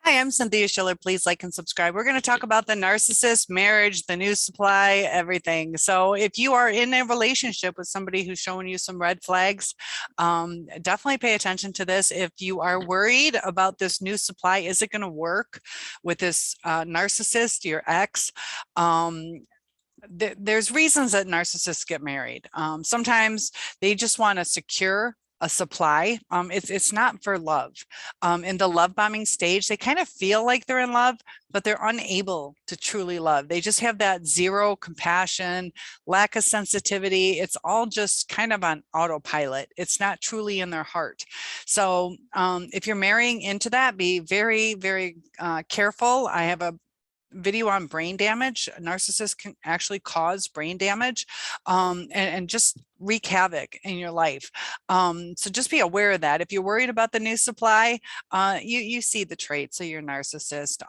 Hi, I'm Cynthia Schiller. Please like and subscribe. We're going to talk about the narcissist, marriage, the new supply, everything. So if you are in a relationship with somebody who's showing you some red flags, definitely pay attention to this. If you are worried about this new supply, is it going to work with this narcissist, your ex? There's reasons that narcissists get married. Sometimes they just want to secure a supply. It's not for love. In the love bombing stage, they kind of feel like they're in love, but they're unable to truly love. They just have that zero compassion, lack of sensitivity. It's all just kind of on autopilot. It's not truly in their heart. So if you're marrying into that, be very, very careful. I have a video on brain damage. Narcissists can actually cause brain damage and just wreak havoc in your life. So just be aware of that. If you're worried about the new supply, you see the traits of your narcissist.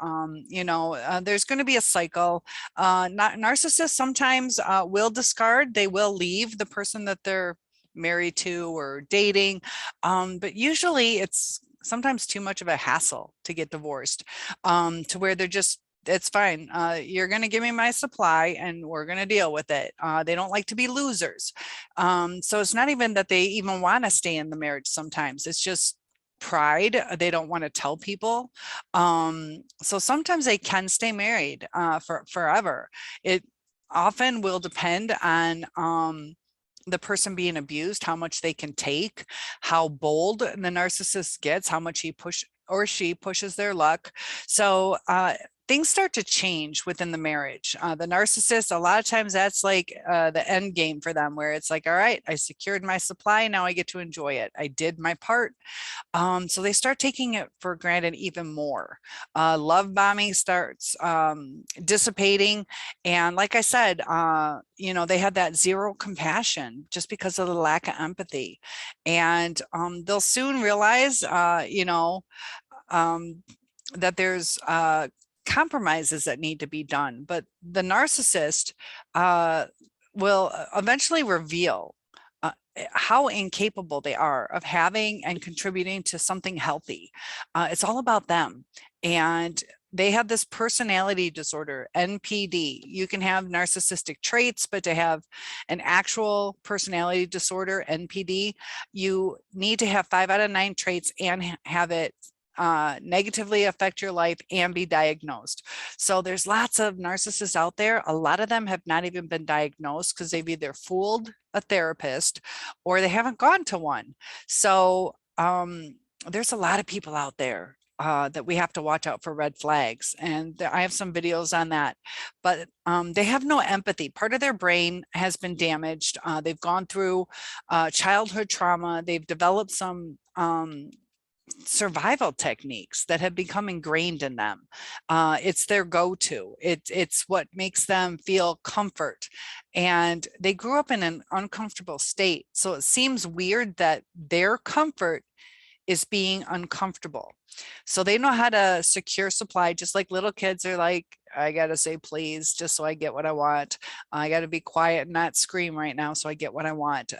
There's going to be a cycle. Narcissists sometimes will discard. They will leave the person that they're married to or dating, but usually it's sometimes too much of a hassle to get divorced, to where they're just, it's fine. You're going to give me my supply and we're going to deal with it. They don't like to be losers. So it's not even that they even want to stay in the marriage. Sometimes it's just pride. They don't want to tell people. So sometimes they can stay married for forever. It often will depend on the person being abused, how much they can take, how bold the narcissist gets, how much he she pushes their luck. So things start to change within the marriage. The narcissist, a lot of times that's like the end game for them, where it's like, all right, I secured my supply. Now I get to enjoy it. I did my part. So they start taking it for granted even more. Love bombing starts dissipating. And like I said, they had that zero compassion just because of the lack of empathy. And they'll soon realize, that there's compromises that need to be done. But the narcissist will eventually reveal how incapable they are of having and contributing to something healthy. It's all about them. And they have this personality disorder, NPD. You can have narcissistic traits, but to have an actual personality disorder, NPD, you need to have 5 out of 9 traits and have it negatively affect your life and be diagnosed. So there's lots of narcissists out there. A lot of them have not even been diagnosed because they've either fooled a therapist or they haven't gone to one. So there's a lot of people out there that we have to watch out for red flags. And I have some videos on that, but they have no empathy. Part of their brain has been damaged. They've gone through childhood trauma. They've developed some survival techniques that have become ingrained in them. It's their go-to. It's what makes them feel comfort. And they grew up in an uncomfortable state. So it seems weird that their comfort is being uncomfortable. So they know how to secure supply, just like little kids are like, I got to say please, just so I get what I want. I got to be quiet and not scream right now so I get what I want.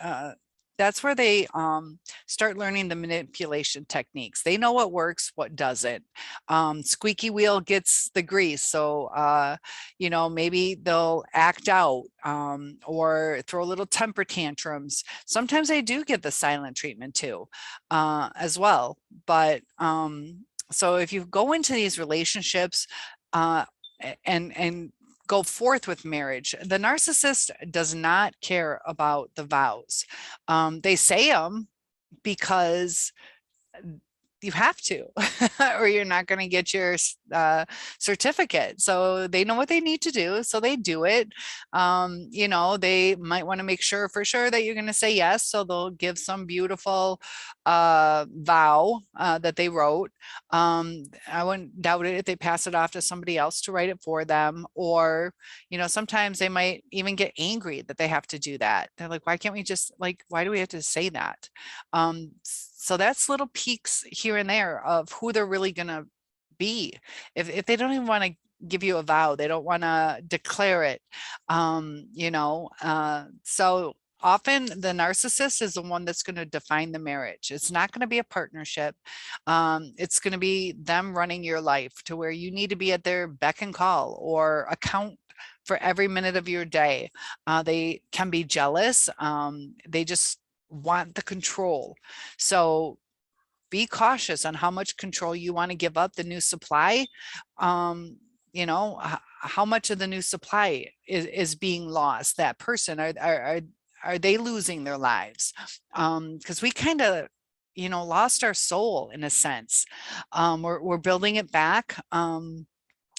That's where they start learning the manipulation techniques. They know what works, what doesn't. Squeaky wheel gets the grease. So, maybe they'll act out or throw little temper tantrums. Sometimes they do get the silent treatment too, as well. But so if you go into these relationships and go forth with marriage, the narcissist does not care about the vows. They say them because you have to, or you're not going to get your certificate. So they know what they need to do. So they do it. They might want to make sure for sure that you're going to say yes. So they'll give some beautiful vow that they wrote. I wouldn't doubt it if they pass it off to somebody else to write it for them. Or, sometimes they might even get angry that they have to do that. They're like, why can't we just why do we have to say that? So that's little peaks here and there of who they're really going to be. If they don't even want to give you a vow, they don't want to declare it, so often the narcissist is the one that's going to define the marriage. It's not going to be a partnership. It's going to be them running your life to where you need to be at their beck and call or account for every minute of your day. They can be jealous. They just want the control. So be cautious on how much control you want to give up. The new supply, you know, how much of the new supply is being lost. That person, are they losing their lives? Because we kind of, you know, lost our soul in a sense. We're building it back.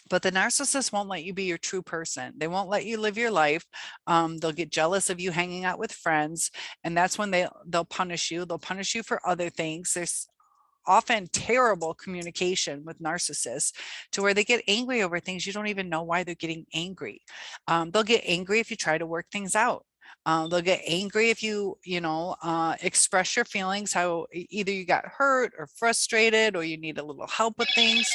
But the narcissist won't let you be your true person. They won't let you live your life. They'll get jealous of you hanging out with friends. And that's when they'll punish you. They'll punish you for other things. There's often terrible communication with narcissists to where they get angry over things you don't even know why they're getting angry. They'll get angry if you try to work things out. They'll get angry if you express your feelings, how either you got hurt or frustrated or you need a little help with things.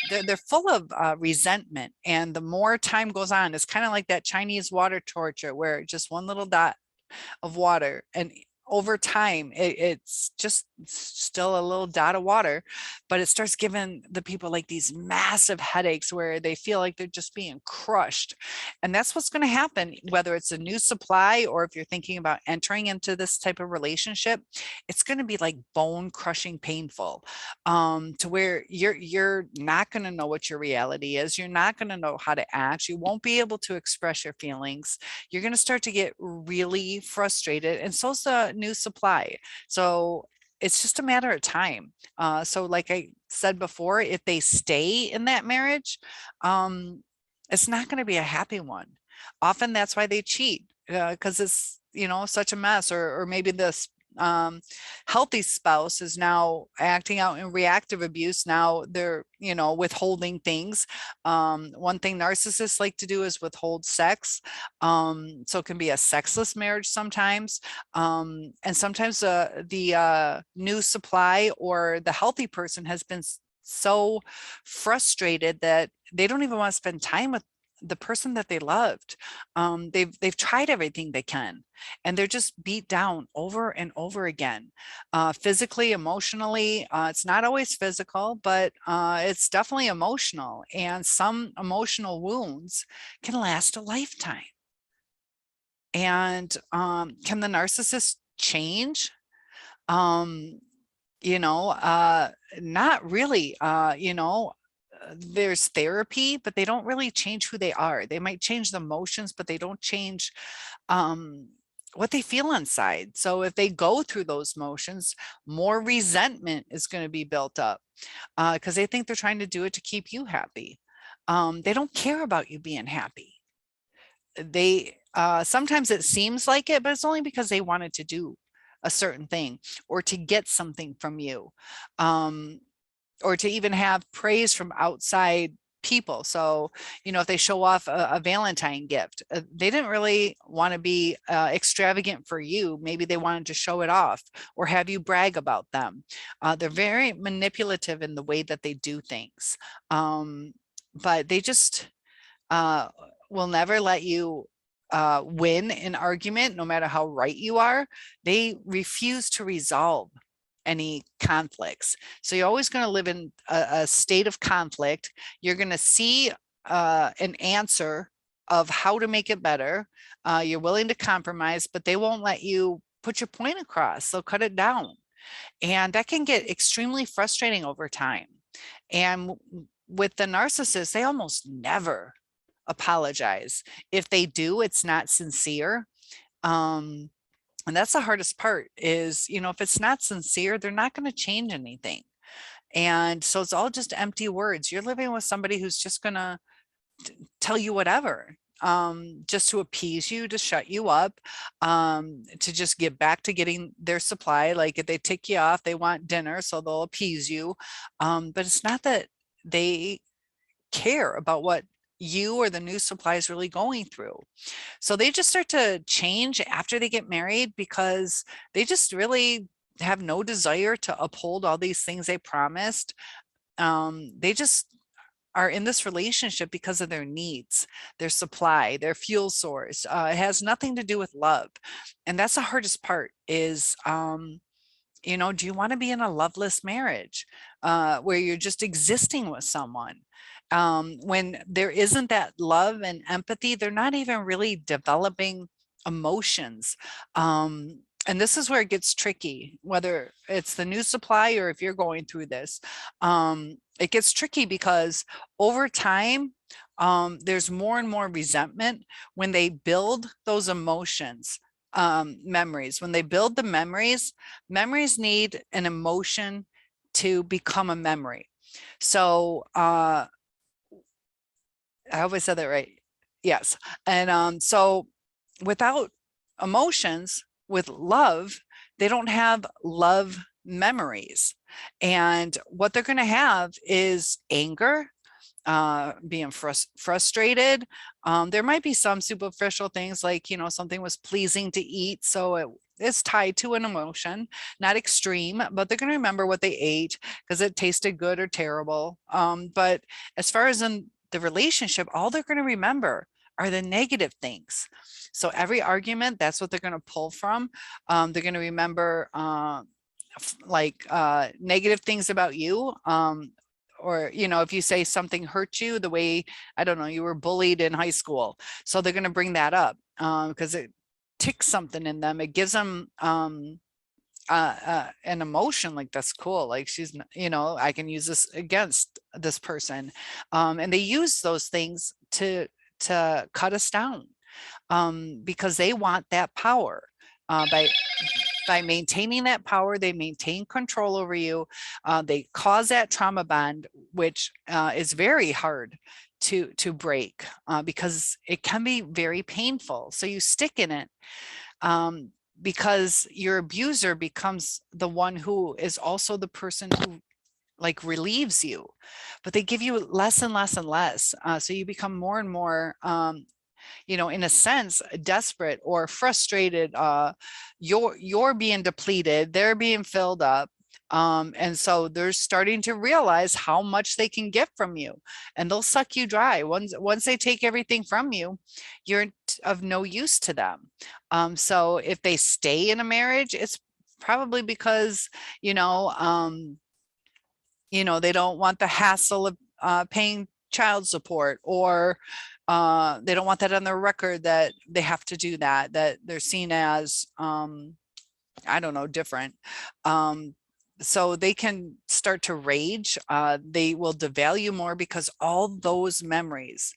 They're full of resentment. And the more time goes on, it's kind of like that Chinese water torture where just one little dot of water, and over time it's just still a little dot of water, but it starts giving the people like these massive headaches where they feel like they're just being crushed. And that's what's going to happen, whether it's a new supply or if you're thinking about entering into this type of relationship. It's going to be like bone crushing painful, to where you're not going to know what your reality is. You're not going to know how to act. You won't be able to express your feelings. You're going to start to get really frustrated, and so's the new supply. So it's just a matter of time. So like I said before, if they stay in that marriage, it's not going to be a happy one. Often that's why they cheat, because it's, you know, such a mess. Or maybe this healthy spouse is now acting out in reactive abuse. Now they're, you know, withholding things. One thing narcissists like to do is withhold sex. So it can be a sexless marriage sometimes. And sometimes the new supply or the healthy person has been so frustrated that they don't even want to spend time with the person that they loved. They've tried everything they can, and they're just beat down over and over again, physically, emotionally. It's not always physical, but it's definitely emotional. And some emotional wounds can last a lifetime. And can the narcissist change? Not really. There's therapy, but they don't really change who they are. They might change the emotions, but they don't change what they feel inside. So if they go through those motions, more resentment is going to be built up, because they think they're trying to do it to keep you happy. They don't care about you being happy. They sometimes it seems like it, but it's only because they wanted to do a certain thing or to get something from you. Or to even have praise from outside people. So, you know, if they show off a Valentine gift, they didn't really want to be extravagant for you. Maybe they wanted to show it off or have you brag about them. They're very manipulative in the way that they do things. But they just will never let you win an argument, no matter how right you are. They refuse to resolve any conflicts. So you're always going to live in a state of conflict. You're going to see an answer of how to make it better. You're willing to compromise, but they won't let you put your point across. They'll cut it down. And that can get extremely frustrating over time. And with the narcissist, they almost never apologize. If they do, it's not sincere. And that's the hardest part is, you know, if it's not sincere, they're not going to change anything. And so it's all just empty words. You're living with somebody who's just going to tell you whatever, just to appease you, to shut you up, to just get back to getting their supply. Like if they tick you off, they want dinner, so they'll appease you. But it's not that they care about what you or the new supply is really going through. So they just start to change after they get married because they just really have no desire to uphold all these things they promised. They just are in this relationship because of their needs, their supply, their fuel source. It has nothing to do with love. And that's the hardest part is, do you want to be in a loveless marriage where you're just existing with someone? When there isn't that love and empathy, they're not even really developing emotions. And this is where it gets tricky, whether it's the new supply or if you're going through this. It gets tricky because over time, there's more and more resentment when they build those emotions, memories. When they build the memories need an emotion to become a memory. So I hope I said that right. Yes. And so without emotions, with love, they don't have love memories. And what they're going to have is anger, being frustrated. There might be some superficial things like, something was pleasing to eat. So it is tied to an emotion, not extreme, but they're going to remember what they ate because it tasted good or terrible. But as far as in the relationship, all they're going to remember are the negative things. So every argument, that's what they're going to pull from. They're going to remember negative things about you. Or, if you say something hurt you the way, I don't know, you were bullied in high school. So they're going to bring that up because it ticks something in them. It gives them an emotion like, that's cool. Like she's, I can use this against this person. And they use those things to cut us down because they want that power. By maintaining that power, they maintain control over you. They cause that trauma bond, which is very hard to break because it can be very painful. So you stick in it because your abuser becomes the one who is also the person who relieves you, but they give you less and less and less. So you become more and more in a sense, desperate or frustrated. You're being depleted, they're being filled up. And so they're starting to realize how much they can get from you, and they'll suck you dry. Once they take everything from you, you're of no use to them. So if they stay in a marriage, it's probably because, they don't want the hassle of paying child support, or they don't want that on their record that they have to do that they're seen as, I don't know, different. So they can start to rage. They will devalue more because all those memories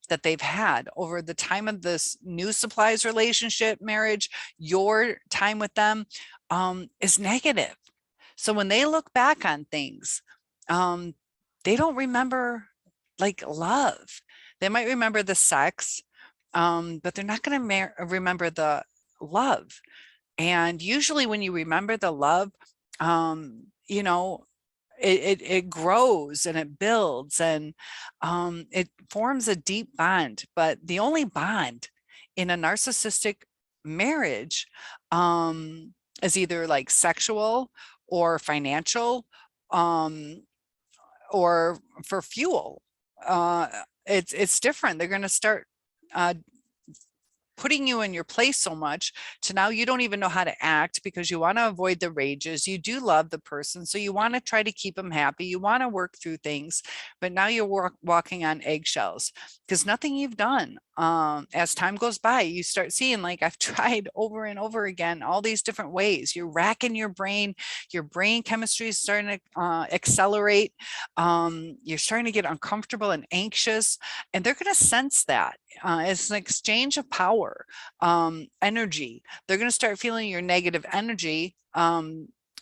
that they've had over the time of this new supplies relationship, marriage, your time with them is negative. So when they look back on things, they don't remember love. They might remember the sex, but they're not going to remember the love. And usually when you remember the love, it grows and it builds, and it forms a deep bond. But the only bond in a narcissistic marriage is either sexual or financial, or for fuel. It's different. They're going to start putting you in your place so much to now you don't even know how to act because you want to avoid the rages. You do love the person, so you want to try to keep them happy. You want to work through things, but now you're walking on eggshells because nothing you've done. As time goes by, you start seeing I've tried over and over again all these different ways. You're racking your brain chemistry is starting to accelerate. You're starting to get uncomfortable and anxious, and they're going to sense that. It's an exchange of power, energy. They're going to start feeling your negative energy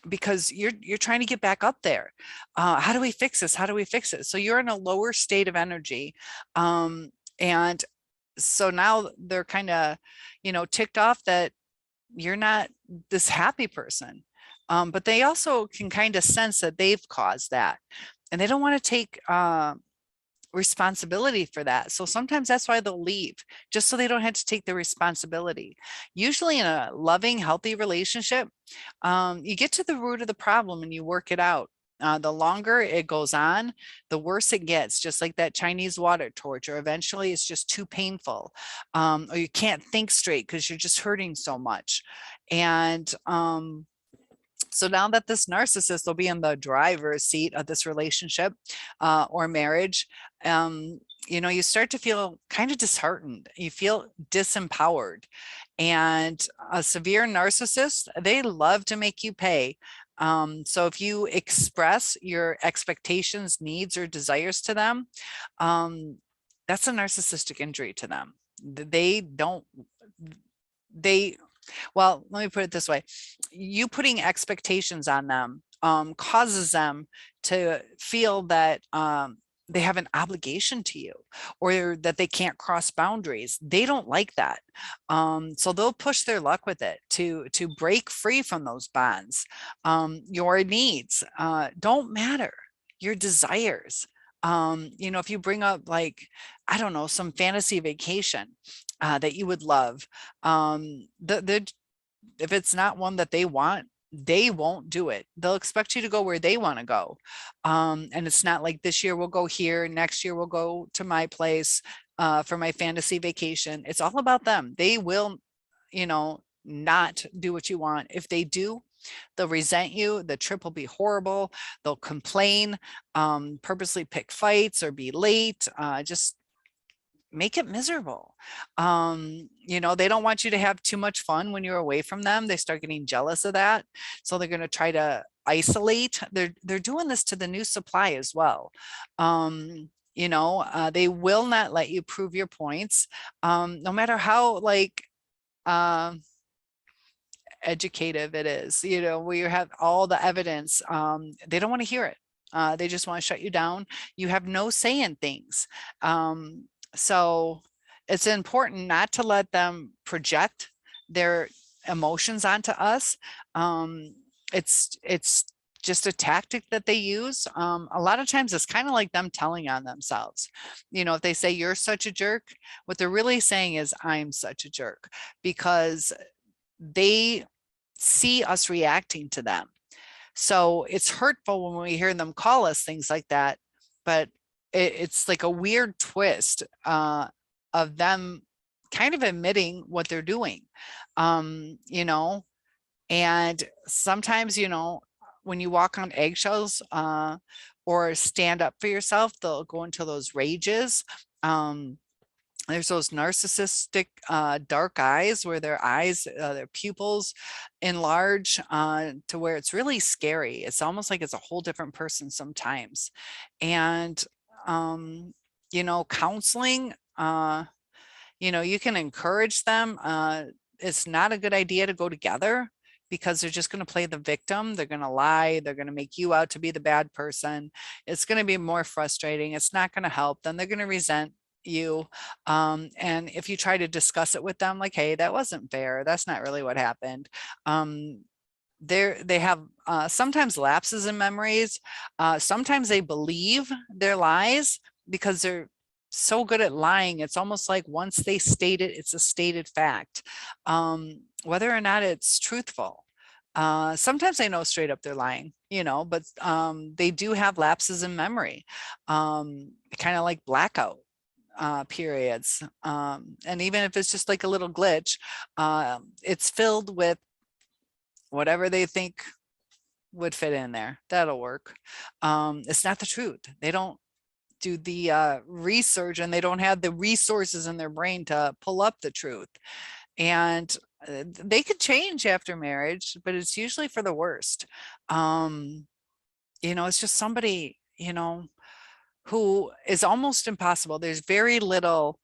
because you're trying to get back up there. How do we fix this? How do we fix it? So you're in a lower state of energy. And so now they're kind of, ticked off that you're not this happy person. But they also can kind of sense that they've caused that, and they don't want to take responsibility for that. So sometimes that's why they'll leave, just so they don't have to take the responsibility. Usually in a loving, healthy relationship, you get to the root of the problem and you work it out. The longer it goes on, the worse it gets, just like that Chinese water torture. Eventually, it's just too painful, or you can't think straight because you're just hurting so much. And so now that this narcissist will be in the driver's seat of this relationship or marriage, you start to feel kind of disheartened. You feel disempowered. And a severe narcissist, they love to make you pay. So if you express your expectations, needs, or desires to them, that's a narcissistic injury to them. They don't, they well, let me put it this way. You putting expectations on them causes them to feel that they have an obligation to you, or that they can't cross boundaries. They don't like that. So they'll push their luck with it to break free from those bonds. Your needs don't matter. Your desires. If you bring up, like, I don't know, some fantasy vacation that you would love, if it's not one that they want, they won't do it. They'll expect you to go where they want to go. And it's not like, this year we'll go here, next year we'll go to my place for my fantasy vacation. It's all about them. They will, not do what you want. If they do, they'll resent you. The trip will be horrible. They'll complain, purposely pick fights or be late, just make it miserable. They don't want you to have too much fun when you're away from them. They start getting jealous of that. So they're going to try to isolate. They're doing this to the new supply as well. They will not let you prove your points, no matter how, like, educative it is, where you have all the evidence. They don't want to hear it. They just want to shut you down. You have no say in things. So it's important not to let them project their emotions onto us. It's just a tactic that they use. A lot of times it's kind of like them telling on themselves. If they say you're such a jerk, what they're really saying is I'm such a jerk, because they see us reacting to them. So it's hurtful when we hear them call us things like that, but it's like a weird twist of them kind of admitting what they're doing. And sometimes, when you walk on eggshells or stand up for yourself, they'll go into those rages. There's those narcissistic dark eyes, where their eyes, their pupils enlarge to where it's really scary. It's almost like it's a whole different person sometimes. And counseling, you can encourage them. It's not a good idea to go together, because they're just going to play the victim. They're going to lie. They're going to make you out to be the bad person. It's going to be more frustrating. It's not going to help. Then they're going to resent you. And if you try to discuss it with them, like, hey, that wasn't fair, that's not really what happened. They have sometimes lapses in memories. Sometimes they believe their lies because they're so good at lying. It's almost like once they state it, it's a stated fact, whether or not it's truthful. Sometimes they know straight up they're lying, but they do have lapses in memory, kind of like blackout periods. And even if it's just like a little glitch, it's filled with whatever they think would fit in there. That'll work. It's not the truth. They don't do the research, and they don't have the resources in their brain to pull up the truth. And they could change after marriage, but it's usually for the worst. It's just somebody, who is almost impossible. There's very little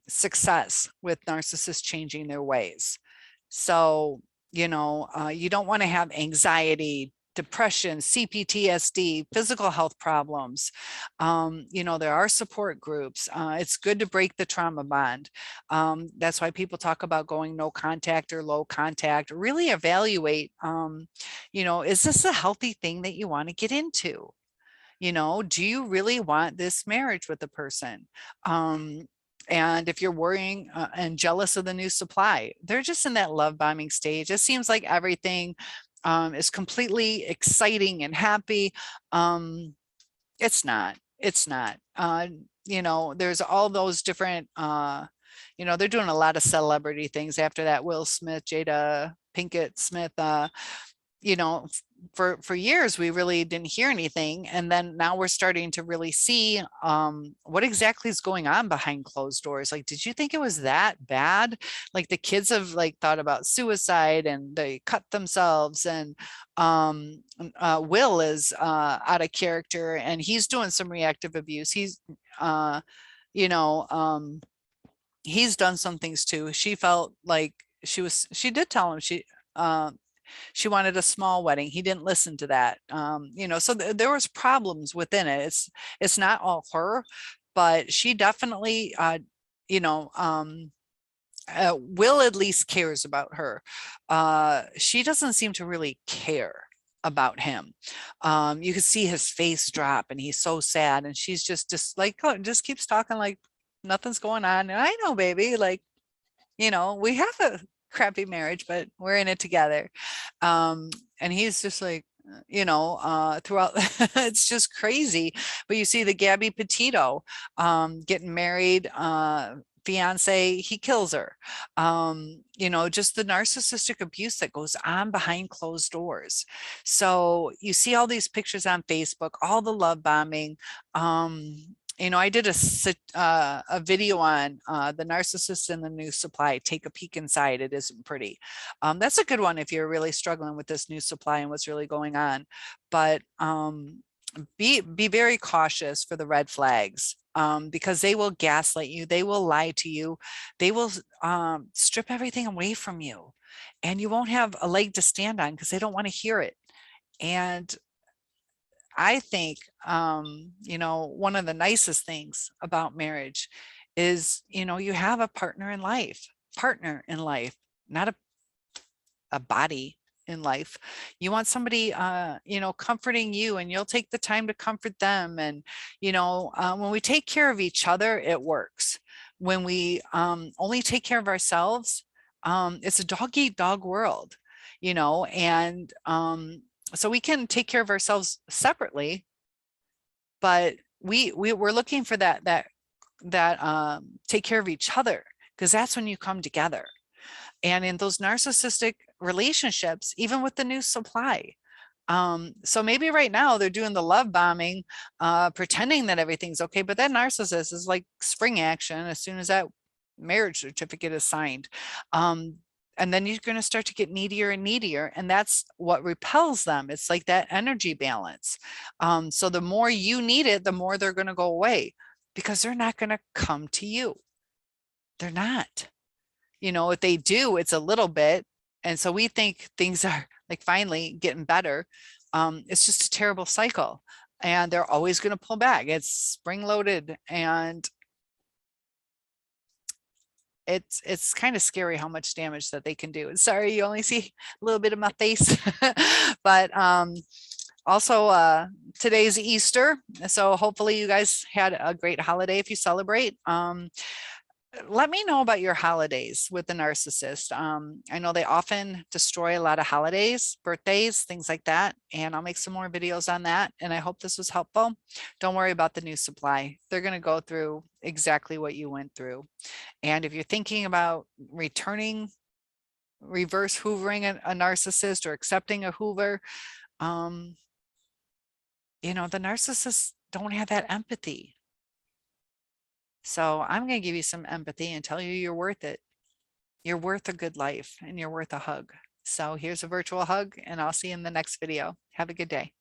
success with narcissists changing their ways. So, you don't want to have anxiety, depression, CPTSD, physical health problems. There are support groups. It's good to break the trauma bond. That's why people talk about going no contact or low contact. Really evaluate, is this a healthy thing that you want to get into? Do you really want this marriage with the person? And if you're worrying and jealous of the new supply, they're just in that love bombing stage. It seems like everything is completely exciting and happy. It's not. It's not. You know, there's all those different, you know, they're doing a lot of celebrity things after that. Will Smith, Jada Pinkett Smith, you know, for years we really didn't hear anything, and then now we're starting to really see what exactly is going on behind closed doors. Like, did you think it was that bad? Like, the kids have like thought about suicide and they cut themselves, and Will is out of character, and he's doing some reactive abuse. He's you know, he's done some things too. She felt like she did tell him she wanted a small wedding. He didn't listen to that. You know, so there was problems within it. It's not all her, but she definitely, you know, Will at least cares about her. She doesn't seem to really care about him. You can see his face drop and he's so sad, and she's just like, oh, just keeps talking like nothing's going on. And I know, baby, like, you know, we have a crappy marriage, but we're in it together. And he's just like, you know, throughout, it's just crazy. But you see the Gabby Petito getting married, fiance, he kills her. You know, just the narcissistic abuse that goes on behind closed doors. So you see all these pictures on Facebook, all the love bombing. You know, I did a video on the narcissist and the new supply. Take a peek inside. It isn't pretty. That's a good one if you're really struggling with this new supply and what's really going on. But be very cautious for the red flags, because they will gaslight you. They will lie to you. They will strip everything away from you, and you won't have a leg to stand on because they don't want to hear it. And I think, you know, one of the nicest things about marriage is, you know, you have a partner in life, not a body in life. You want somebody, you know, comforting you, and you'll take the time to comfort them. And, you know, when we take care of each other, it works. When we only take care of ourselves, it's a dog eat dog world, you know, and so we can take care of ourselves separately, but we're looking for that take care of each other, because that's when you come together. And in those narcissistic relationships, even with the new supply, so maybe right now they're doing the love bombing, pretending that everything's okay, but that narcissist is like spring action as soon as that marriage certificate is signed. And then you're going to start to get needier and needier, and that's what repels them. It's like that energy balance. So the more you need it, the more they're going to go away, because they're not going to come to you. They're not. You know, if they do, it's a little bit. And so we think things are like finally getting better. It's just a terrible cycle, and they're always going to pull back. It's spring loaded, and it's kind of scary how much damage that they can do. And sorry, you only see a little bit of my face, but also today's Easter, so hopefully you guys had a great holiday if you celebrate. Let me know about your holidays with the narcissist. I know they often destroy a lot of holidays, birthdays, things like that, and I'll make some more videos on that. And I hope this was helpful. Don't worry about the new supply. They're going to go through exactly what you went through. And if you're thinking about returning, reverse hoovering a narcissist, or accepting a hoover, you know, the narcissists don't have that empathy. So I'm going to give you some empathy and tell you you're worth it. You're worth a good life, and you're worth a hug. So here's a virtual hug, and I'll see you in the next video. Have a good day.